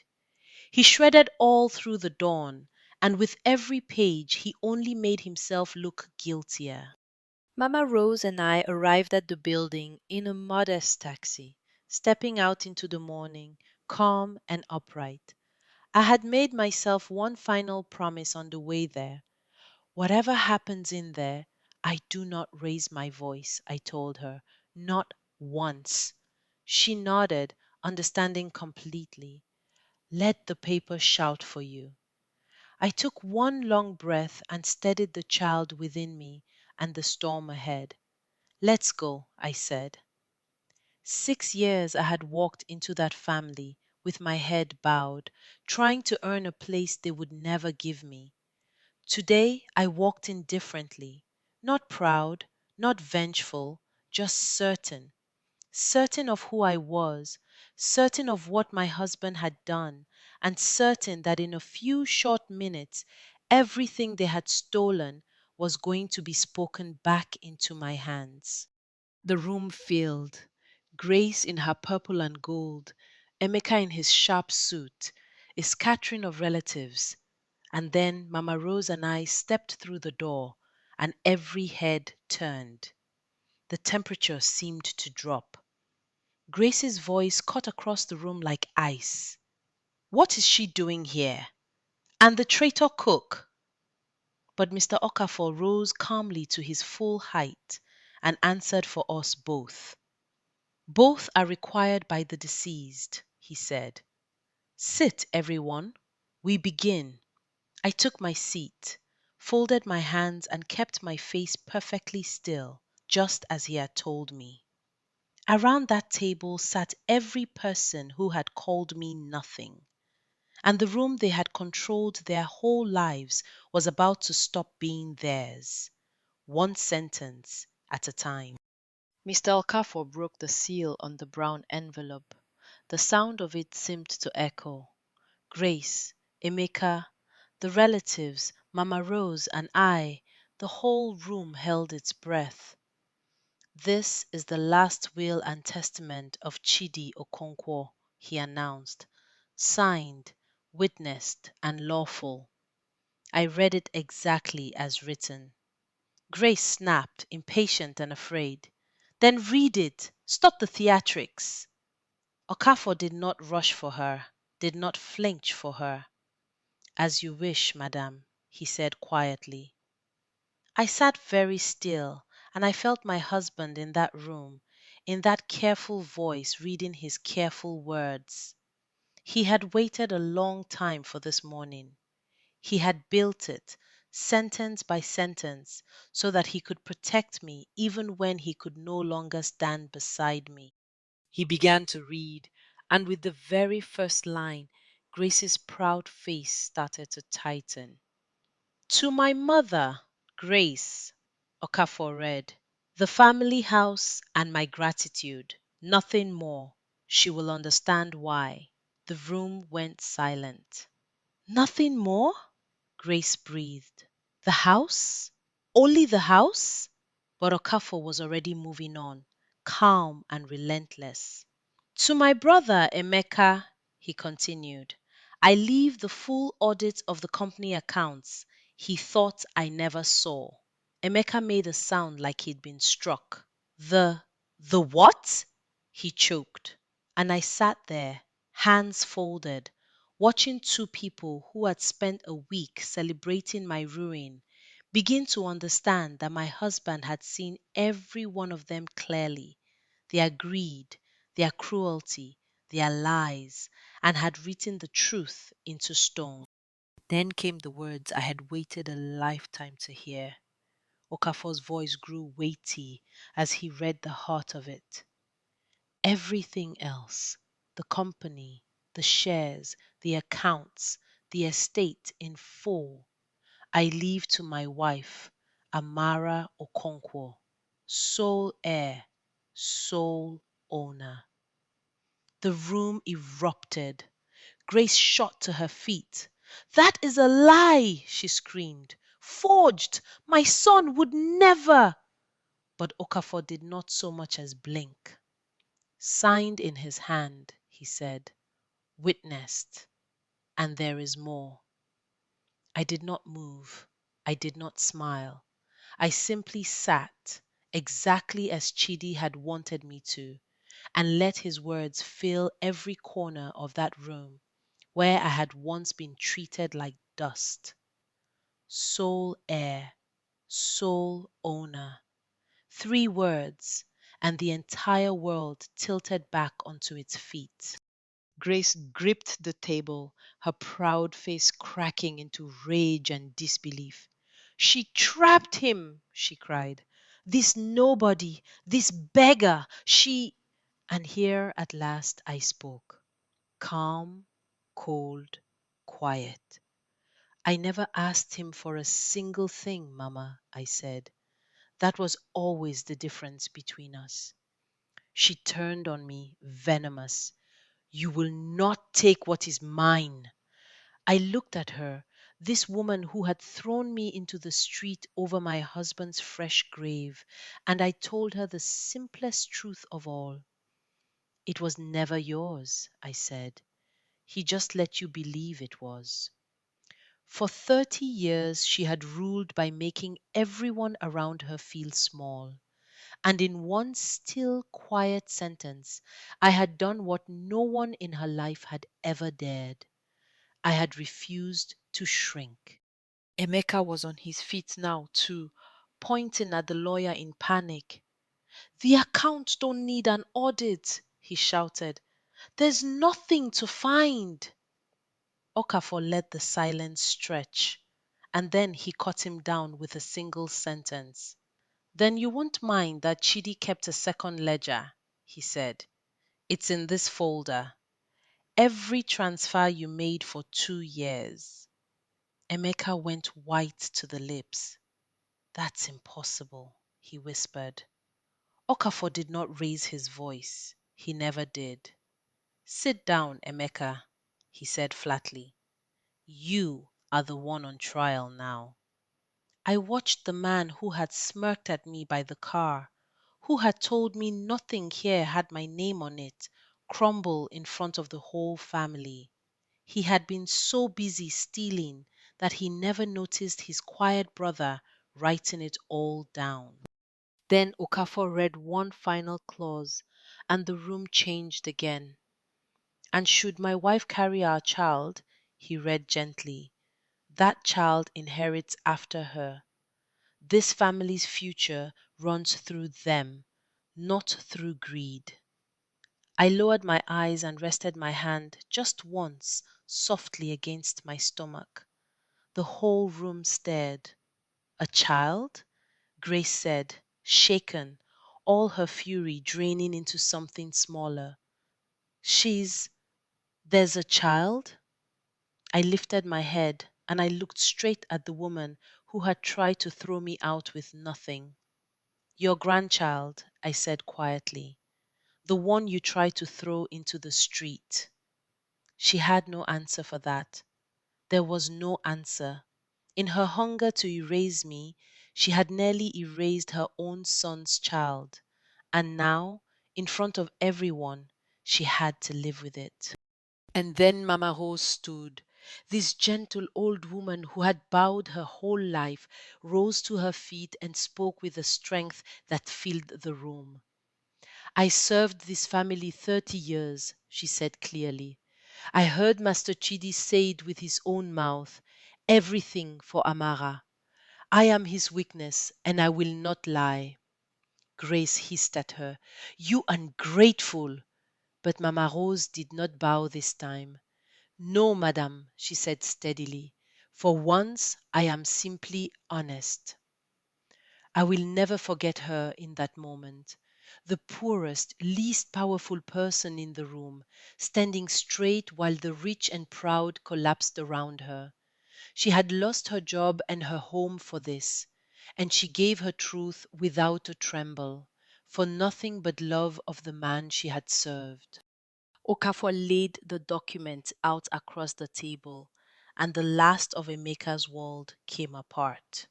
He shredded all through the dawn, and with every page he only made himself look guiltier. Mama Rose and I arrived at the building in a modest taxi, stepping out into the morning, calm and upright. I had made myself one final promise on the way there. Whatever happens in there, I do not raise my voice, I told her. Not once. She nodded, understanding completely. Let the paper shout for you. I took one long breath and steadied the child within me and the storm ahead. Let's go, I said. 6 years I had walked into that family with my head bowed, trying to earn a place they would never give me. Today I walked in differently, not proud, not vengeful, just certain. Certain of who I was, certain of what my husband had done, and certain that in a few short minutes everything they had stolen was going to be spoken back into my hands. The room filled. Grace in her purple and gold, Emeka in his sharp suit, a scattering of relatives, and then Mama Rose and I stepped through the door, and every head turned. The temperature seemed to drop. Grace's voice cut across the room like ice. What is she doing here? And the traitor cook? But Mr. Okafor rose calmly to his full height and answered for us both. Both are required by the deceased, he said. Sit, everyone. We begin. I took my seat, folded my hands, and kept my face perfectly still, just as he had told me. Around that table sat every person who had called me nothing, and the room they had controlled their whole lives was about to stop being theirs, one sentence at a time. Mr. Okafor broke the seal on the brown envelope. The sound of it seemed to echo. Grace, Emeka, the relatives, Mama Rose, and I, the whole room held its breath. This is the last will and testament of Chidi Okonkwo, he announced. Signed, witnessed, and lawful. I read it exactly as written. Grace snapped, impatient and afraid. Then read it. Stop the theatrics. Okafor did not rush for her, did not flinch for her. As you wish, madam, he said quietly. I sat very still, and I felt my husband in that room, in that careful voice reading his careful words. He had waited a long time for this morning. He had built it, sentence by sentence, so that he could protect me even when he could no longer stand beside me. He began to read, and with the very first line, Grace's proud face started to tighten. To my mother, Grace, Okafor read, the family house and my gratitude, nothing more. She will understand why. The room went silent. Nothing more? Grace breathed. The house? Only the house? But Okafor was already moving on, calm and relentless. To my brother Emeka, he continued, I leave the full audit of the company accounts he thought I never saw. Emeka made a sound like he'd been struck. The what? He choked. And I sat there, hands folded, watching two people who had spent a week celebrating my ruin begin to understand that my husband had seen every one of them clearly, their greed, their cruelty, their lies, and had written the truth into stone. Then came the words I had waited a lifetime to hear. Okafor's voice grew weighty as he read the heart of it. Everything else, the company, the shares, the accounts, the estate in full, I leave to my wife, Amara Okonkwo, sole heir, sole owner. The room erupted. Grace shot to her feet. That is a lie, she screamed. Forged! My son would never. But Okafor did not so much as blink. Signed in his hand, he said, witnessed And there is more. I did not move. I did not smile. I simply sat, exactly as Chidi had wanted me to, and let his words fill every corner of that room where I had once been treated like dust. Sole heir, sole owner. 3 words, and the entire world tilted back onto its feet. Grace gripped the table, her proud face cracking into rage and disbelief. She trapped him, she cried. This nobody, this beggar, she. And here at last I spoke. Calm, cold, quiet. I never asked him for a single thing, Mama, I said. That was always the difference between us. She turned on me, venomous. You will not take what is mine. I looked at her, this woman who had thrown me into the street over my husband's fresh grave, and I told her the simplest truth of all. It was never yours, I said. He just let you believe it was. For 30 years, she had ruled by making everyone around her feel small. And in one still, quiet sentence, I had done what no one in her life had ever dared. I had refused to shrink. Emeka was on his feet now, too, pointing at the lawyer in panic. The accounts don't need an audit, he shouted. There's nothing to find. Okafor let the silence stretch, and then he cut him down with a single sentence. Then you won't mind that Chidi kept a second ledger, he said. It's in this folder. Every transfer you made for 2 years. Emeka went white to the lips. That's impossible, he whispered. Okafor did not raise his voice. He never did. Sit down, Emeka, he said flatly. You are the one on trial now. I watched the man who had smirked at me by the car, who had told me nothing here had my name on it, crumble in front of the whole family. He had been so busy stealing that he never noticed his quiet brother writing it all down. Then Okafor read one final clause, and the room changed again. And should my wife carry our child, he read gently, that child inherits after her. This family's future runs through them, not through greed. I lowered my eyes and rested my hand just once softly against my stomach. The whole room stared. A child? Grace said, shaken, all her fury draining into something smaller. There's a child? I lifted my head and I looked straight at the woman who had tried to throw me out with nothing. Your grandchild, I said quietly, the one you tried to throw into the street. She had no answer for that. There was no answer. In her hunger to erase me, she had nearly erased her own son's child. And now, in front of everyone, she had to live with it. And then Mama Rose stood. This gentle old woman who had bowed her whole life rose to her feet and spoke with a strength that filled the room. I served this family 30 years, she said clearly. I heard Master Chidi say it with his own mouth, everything for Amara. I am his witness, and I will not lie. Grace hissed at her, You ungrateful! But Mama Rose did not bow this time. No, madam, she said steadily. For once, I am simply honest. I will never forget her in that moment. The poorest, least powerful person in the room, standing straight while the rich and proud collapsed around her. She had lost her job and her home for this, and she gave her truth without a tremble, for nothing but love of the man she had served. Okafor laid the document out across the table, and the last of Emeka's world came apart.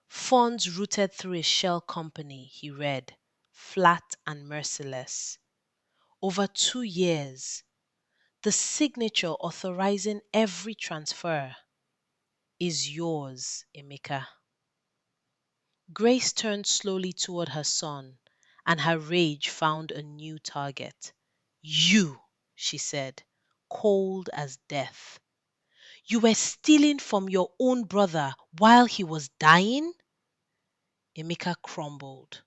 Funds routed through a shell company, he read, flat and merciless. Over 2 years. The signature authorizing every transfer is yours, Emeka. Grace turned slowly toward her son, and her rage found a new target. You, she said, cold as death. You were stealing from your own brother while he was dying? Emeka crumbled.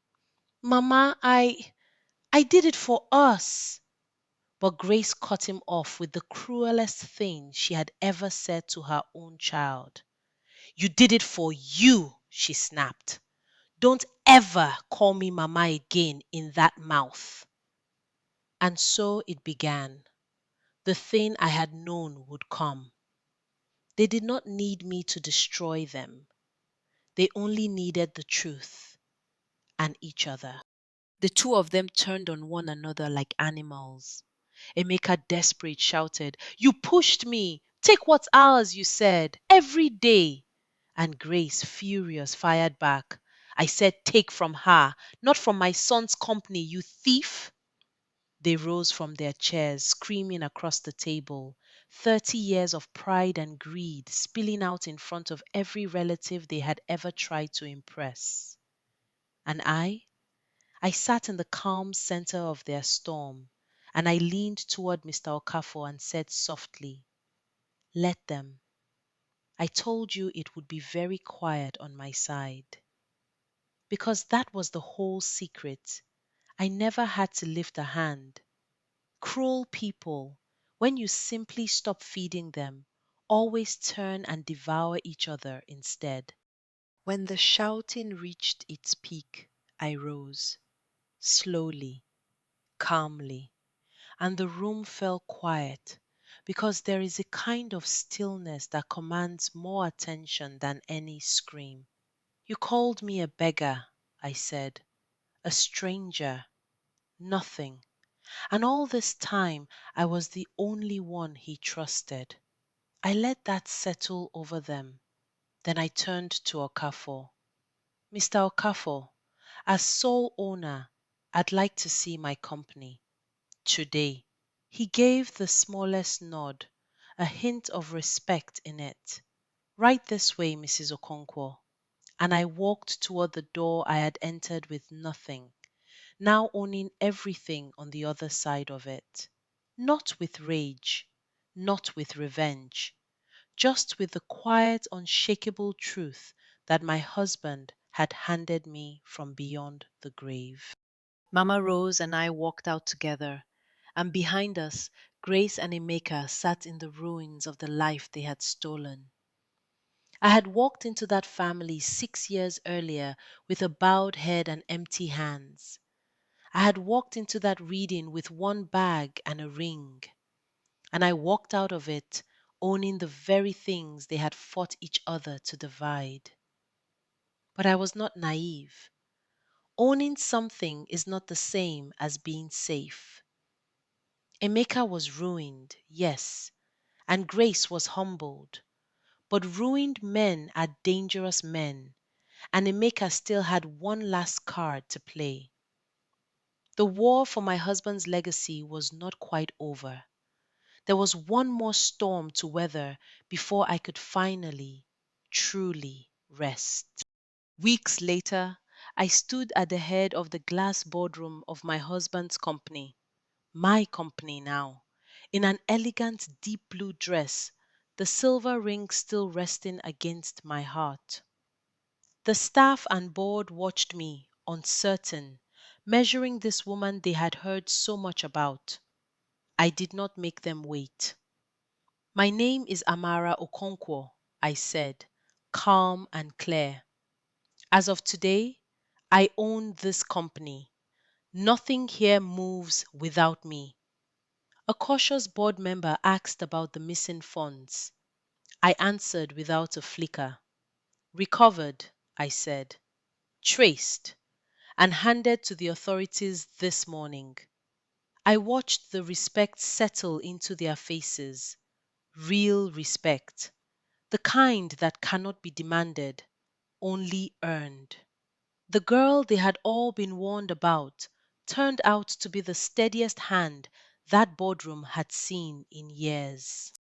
Mama, I did it for us. But Grace cut him off with the cruelest thing she had ever said to her own child. You did it for you, she snapped. Don't ever call me Mama again in that mouth. And so it began, the thing I had known would come. They did not need me to destroy them. They only needed the truth and each other. The two of them turned on one another like animals. Emeka, desperate, shouted, You pushed me! Take what's ours, you said, every day. And Grace, furious, fired back, I said, Take from her, not from my son's company, you thief! They rose from their chairs, screaming across the table, 30 years of pride and greed spilling out in front of every relative they had ever tried to impress. And I sat in the calm center of their storm, and I leaned toward Mr. Okafor and said softly, Let them. I told you it would be very quiet on my side. Because that was the whole secret. I never had to lift a hand. Cruel people, when you simply stop feeding them, always turn and devour each other instead. When the shouting reached its peak, I rose, slowly, calmly, and the room fell quiet because there is a kind of stillness that commands more attention than any scream. You called me a beggar, I said, a stranger, nothing. And all this time I was the only one he trusted. I let that settle over them. Then I turned to Okafor. Mr. Okafor, as sole owner, I'd like to see my company today. He gave the smallest nod, a hint of respect in it. Right this way, Mrs. Okonkwo. And I walked toward the door I had entered with nothing, now owning everything on the other side of it. Not with rage, not with revenge, just with the quiet, unshakable truth that my husband had handed me from beyond the grave. Mama Rose and I walked out together, and behind us, Grace and Emeka sat in the ruins of the life they had stolen. I had walked into that family 6 years earlier with a bowed head and empty hands. I had walked into that reading with one bag and a ring, and I walked out of it owning the very things they had fought each other to divide. But I was not naive. Owning something is not the same as being safe. Emeka was ruined, yes, and Grace was humbled. But ruined men are dangerous men, and Emeka still had one last card to play. The war for my husband's legacy was not quite over. There was one more storm to weather before I could finally, truly rest. Weeks later, I stood at the head of the glass boardroom of my husband's company, my company now, in an elegant deep blue dress, the silver ring still resting against my heart. The staff and board watched me, uncertain, measuring this woman they had heard so much about. I did not make them wait. My name is Amara Okonkwo, I said, calm and clear. As of today, I own this company. Nothing here moves without me. A cautious board member asked about the missing funds. I answered without a flicker. Recovered, I said, traced, and handed to the authorities this morning. I watched the respect settle into their faces. Real respect. The kind that cannot be demanded, only earned. The girl they had all been warned about turned out to be the steadiest hand that boardroom had seen in years.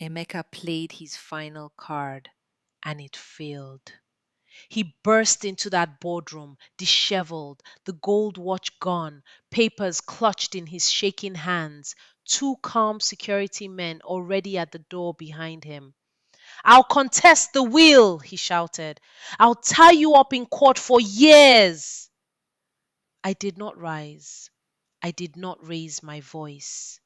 Emeka played his final card, and it failed. He burst into that boardroom, disheveled, the gold watch gone, papers clutched in his shaking hands, two calm security men already at the door behind him. "I'll contest the will," he shouted. "I'll tie you up in court for years." I did not rise. I did not raise my voice.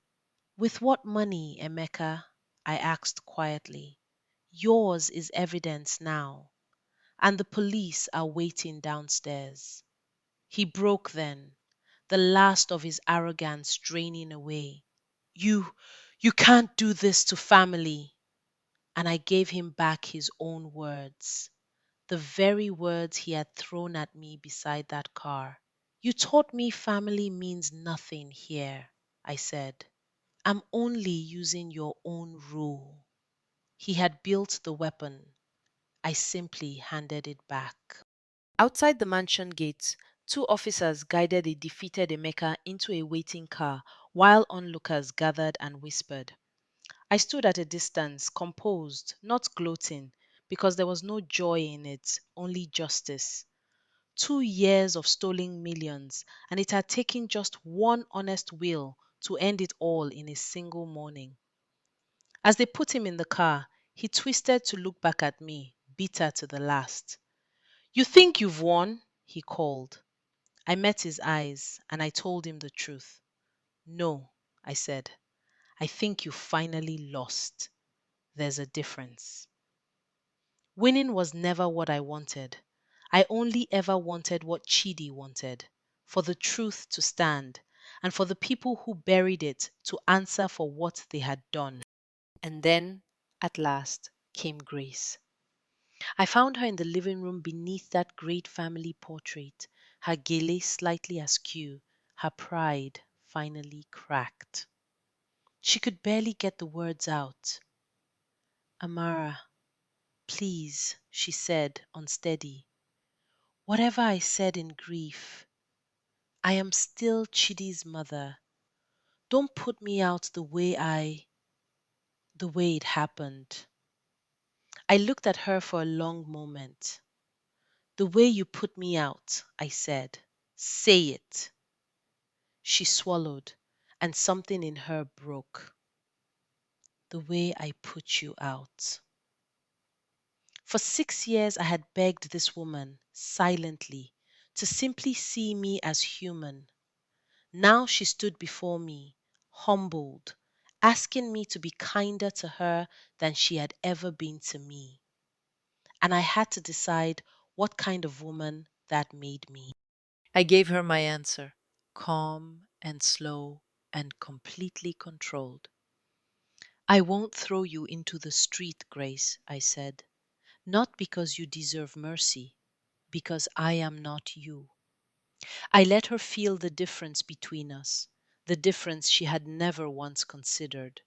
"With what money, Emeka?" I asked quietly. "Yours is evidence now, and the police are waiting downstairs." He broke then, the last of his arrogance draining away. "You, you can't do this to family." And I gave him back his own words, the very words he had thrown at me beside that car. "You taught me family means nothing here," I said. "I'm only using your own rule." He had built the weapon. I simply handed it back. Outside the mansion gates, two officers guided a defeated Emeka into a waiting car while onlookers gathered and whispered. I stood at a distance, composed, not gloating, because there was no joy in it, only justice. 2 years of stolen millions, and it had taken just one honest will to end it all in a single morning. As they put him in the car, he twisted to look back at me, bitter to the last. "You think you've won?" he called. I met his eyes, and I told him the truth. "No," I said. "I think you finally lost. There's a difference." Winning was never what I wanted. I only ever wanted what Chidi wanted, for the truth to stand, and for the people who buried it to answer for what they had done. And then, at last, came Grace. I found her in the living room beneath that great family portrait, her gele slightly askew, her pride finally cracked. She could barely get the words out. "Amara, please," she said, unsteady. "Whatever I said in grief, I am still Chidi's mother. Don't put me out the way it happened." I looked at her for a long moment. "The way you put me out," I said. "Say it." She swallowed, and something in her broke. "The way I put you out." For 6 years I had begged this woman, silently, to simply see me as human. Now she stood before me, humbled, asking me to be kinder to her than she had ever been to me. And I had to decide what kind of woman that made me. I gave her my answer, calm and slow and completely controlled. "I won't throw you into the street, Grace," I said. "Not because you deserve mercy, because I am not you." I let her feel the difference between us, the difference she had never once considered.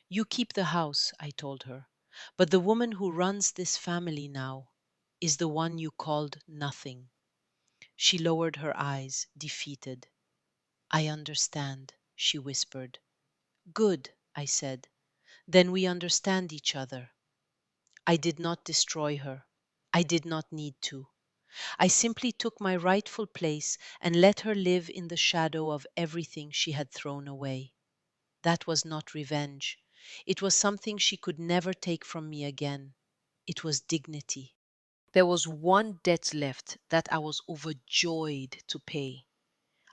"You keep the house," I told her, "but the woman who runs this family now is the one you called nothing." She lowered her eyes, defeated. "I understand," she whispered. "Good," I said. "Then we understand each other." I did not destroy her. I did not need to. I simply took my rightful place and let her live in the shadow of everything she had thrown away. That was not revenge. It was something she could never take from me again. It was dignity. There was one debt left that I was overjoyed to pay.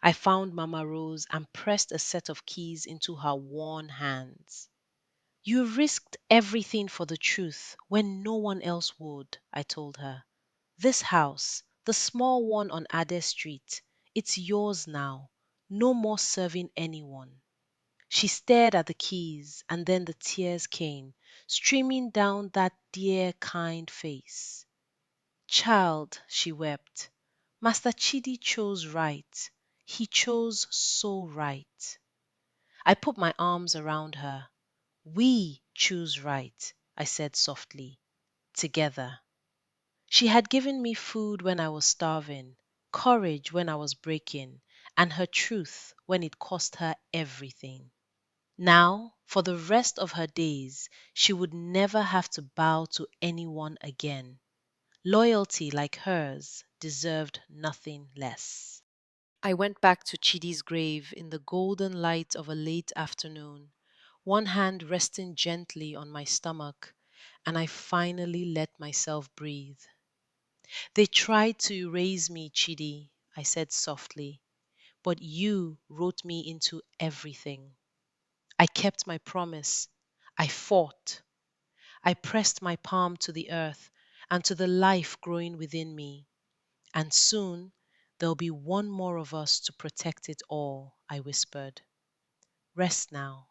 I found Mama Rose and pressed a set of keys into her worn hands. "You risked everything for the truth when no one else would," I told her. "This house, the small one on Ade Street, it's yours now. No more serving anyone." She stared at the keys, and then the tears came, streaming down that dear, kind face. "Child," she wept, "Master Chidi chose right. He chose so right." I put my arms around her. "We choose right," I said softly, "together." She had given me food when I was starving, courage when I was breaking, and her truth when it cost her everything. Now, for the rest of her days, she would never have to bow to anyone again. Loyalty like hers deserved nothing less. I went back to Chidi's grave in the golden light of a late afternoon, one hand resting gently on my stomach, and I finally let myself breathe. They tried to erase me, Chidi, I said softly, but you wrote me into everything. I kept my promise. I fought. I pressed my palm to the earth and to the life growing within me. And soon there'll be one more of us to protect it all, I whispered. Rest now.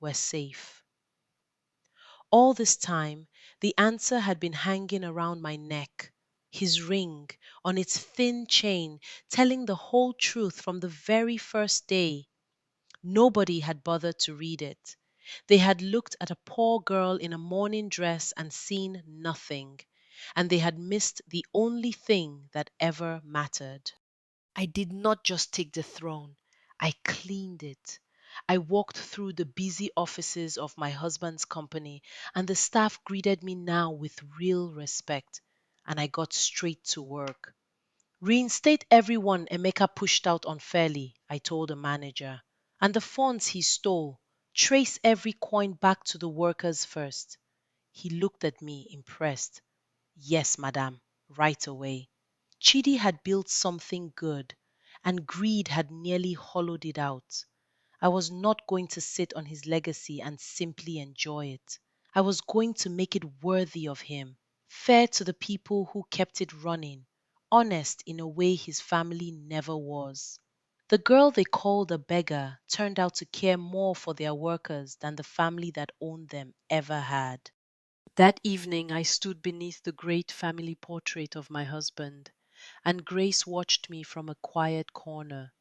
We're safe. All this time, the answer had been hanging around my neck, his ring on its thin chain, telling the whole truth from the very first day. Nobody had bothered to read it. They had looked at a poor girl in a morning dress and seen nothing, and they had missed the only thing that ever mattered. I did not just take the throne, I cleaned it. I walked through the busy offices of my husband's company, and the staff greeted me now with real respect, and I got straight to work. Reinstate everyone Emeka pushed out unfairly, I told the manager. And the funds he stole, trace every coin back to the workers first. He looked at me impressed. Yes, madam, right away. Chidi had built something good, and greed had nearly hollowed it out. I was not going to sit on his legacy and simply enjoy it. I was going to make it worthy of him, fair to the people who kept it running, honest in a way his family never was. The girl they called a beggar turned out to care more for their workers than the family that owned them ever had. That evening, I stood beneath the great family portrait of my husband, and Grace watched me from a quiet corner,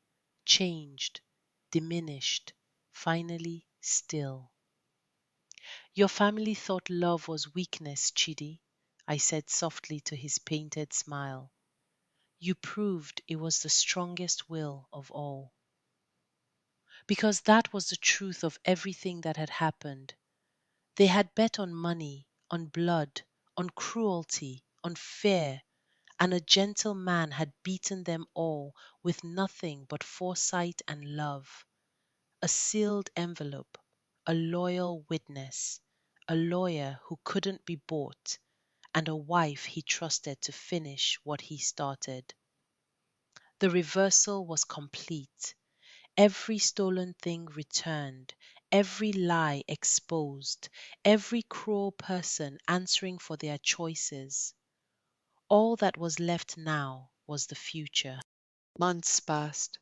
changed, diminished, finally still. Your family thought love was weakness, Chidi, I said softly to his painted smile. You proved it was the strongest will of all. Because that was the truth of everything that had happened. They had bet on money, on blood, on cruelty, on fear, and a gentle man had beaten them all with nothing but foresight and love. A sealed envelope, a loyal witness, a lawyer who couldn't be bought, and a wife he trusted to finish what he started. The reversal was complete. Every stolen thing returned, every lie exposed, every cruel person answering for their choices. All that was left now was the future. Months passed.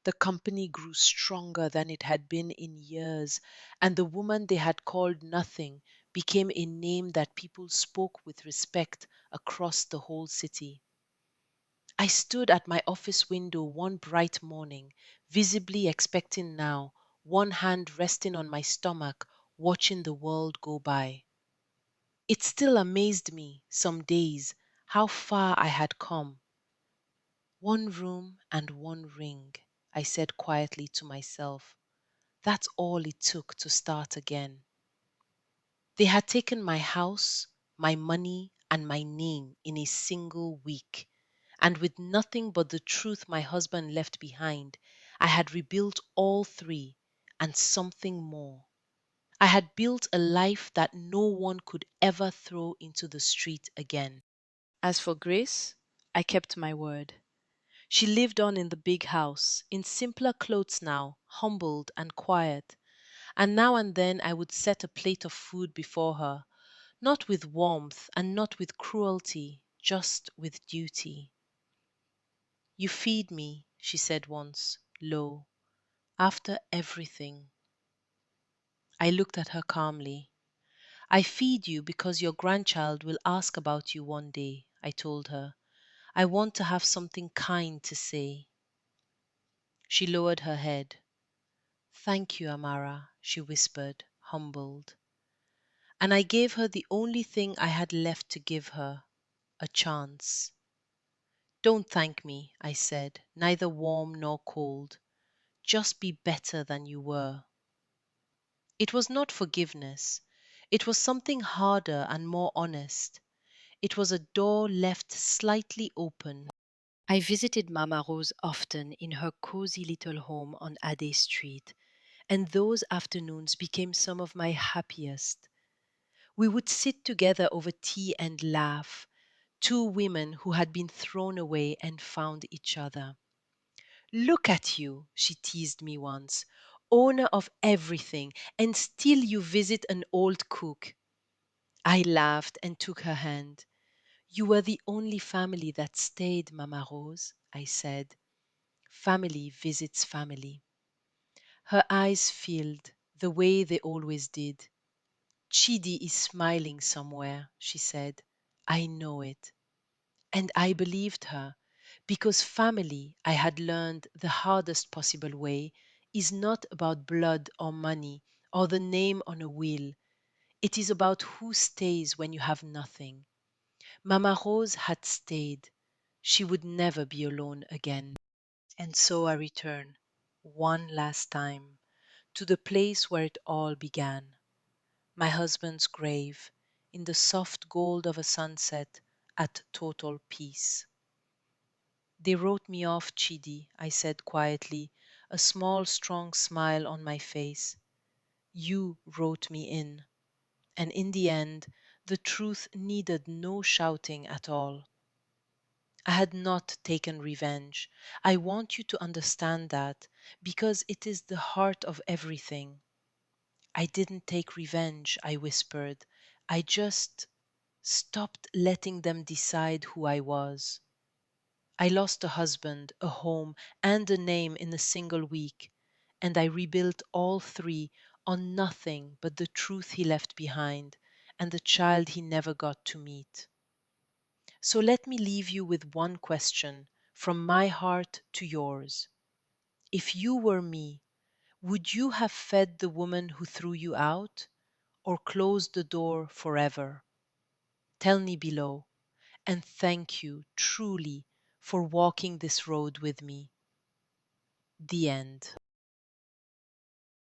The company grew stronger than it had been in years, and the woman they had called Nothing became a name that people spoke with respect across the whole city. I stood at my office window one bright morning, visibly expecting now, one hand resting on my stomach, watching the world go by. It still amazed me, some days, how far I had come. One room and one ring, I said quietly to myself. That's all it took to start again. They had taken my house, my money, and my name in a single week. And with nothing but the truth my husband left behind, I had rebuilt all three and something more. I had built a life that no one could ever throw into the street again. As for Grace, I kept my word. She lived on in the big house, in simpler clothes now, humbled and quiet. And now and then I would set a plate of food before her, not with warmth and not with cruelty, just with duty. You feed me, she said once, low, after everything. I looked at her calmly. I feed you because your grandchild will ask about you one day, I told her. I want to have something kind to say. She lowered her head. Thank you, Amara, she whispered, humbled. And I gave her the only thing I had left to give her, a chance. Don't thank me, I said, neither warm nor cold. Just be better than you were. It was not forgiveness. It was something harder and more honest. It was a door left slightly open. I visited Mama Rose often in her cozy little home on Ade Street, and those afternoons became some of my happiest. We would sit together over tea and laugh, two women who had been thrown away and found each other. Look at you, she teased me once, owner of everything, and still you visit an old cook. I laughed and took her hand. You were the only family that stayed, Mama Rose, I said. Family visits family. Her eyes filled, the way they always did. Chidi is smiling somewhere, she said. I know it. And I believed her, because family, I had learned the hardest possible way, is not about blood or money or the name on a will. It is about who stays when you have nothing. Mama Rose had stayed. She would never be alone again. And so I return, one last time, to the place where it all began, my husband's grave, in the soft gold of a sunset, at total peace. They wrote me off, Chidi, I said quietly, a small, strong smile on my face. You wrote me in. And in the end, the truth needed no shouting at all. I had not taken revenge. I want you to understand that, because it is the heart of everything. I didn't take revenge, I whispered. I just stopped letting them decide who I was. I lost a husband, a home, and a name in a single week, and I rebuilt all three on nothing but the truth he left behind and the child he never got to meet. So let me leave you with one question from my heart to yours. If you were me, would you have fed the woman who threw you out or closed the door forever? Tell me below, and thank you truly for walking this road with me. The end.